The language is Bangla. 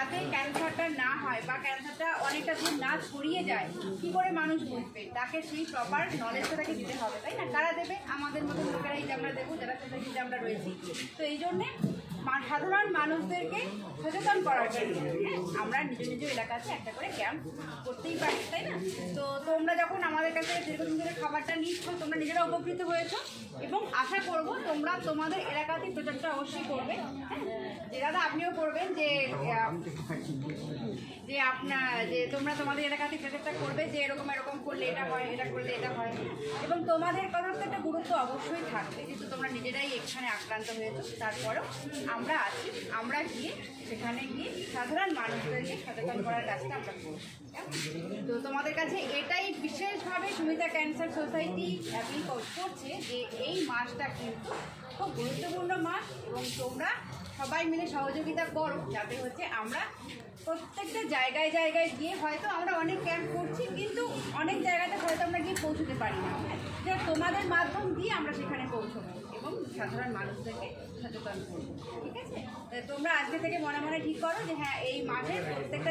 যাতে ক্যান্সারটা না হয় বা ক্যান্সারটা অনেকটা দূর না ছড়িয়ে যায়, কি করে মানুষ বুঝবে? তাকে সেই প্রপার নলেজটা তাকে দিতে হবে, তাই না? কারা দেবে? আমাদের মতো লোকেরাই যে আমরা দেবো, যারা সোসাইটিতে আমরা রয়েছি। তো এই জন্যে সাধারণ মানুষদেরকে সচেতন করার জন্য আমরা নিজ নিজ এলাকাতে একটা করে ক্যাম্প করতেই পারি, তাই না? তো তোমরা যখন আমাদের কাছে দীর্ঘদিন ধরে খাবারটা নিচ্ছ, তোমরা নিজেরা উপকৃত হয়েছো এবং আশা করবো তোমরা তোমাদের এলাকাতেই প্রচারটা অবশ্যই করবে। হ্যাঁ, যে দাদা আপনিও করবেন যে তোমরা তোমাদের এলাকাতে প্রচারটা করবে যে এরকম এরকম করলে এটা হয়, এটা করলে এটা হয়। এবং তোমাদের কথার তো একটা গুরুত্ব অবশ্যই থাকবে, যেহেতু তোমরা নিজেরাই এখানে আক্রান্ত হয়েছো। তারপরেও আমরা আছি, আমরা গিয়ে সেখানে গিয়ে সাধারণ মানুষদেরকে সচেতন করার কাজটা আমরা করবো। তো তোমাদের কাছে এটাই বিশেষভাবে সুমিতা ক্যান্সার সোসাইটি অ্যাপিল করছে যে এই মাসটা কিন্তু খুব গুরুত্বপূর্ণ মাস এবং তোমরা সবাই মিলে সহযোগিতা করো, যাতে হচ্ছে আমরা প্রত্যেকটা জায়গায় জায়গায় গিয়ে, হয়তো আমরা অনেক ক্যাম্প করছি কিন্তু অনেক জায়গাতে হয়তো আমরা গিয়ে পৌঁছতে পারি না, যে তোমাদের মাধ্যম দিয়ে আমরা সেখানে পৌঁছবো এবং সাধারণ মানুষদেরকে সচেতন করবো। ঠিক আছে? তোমরা আজকে থেকে মনে মনে ঠিক করো যে হ্যাঁ, এই মাসে প্রত্যেকটা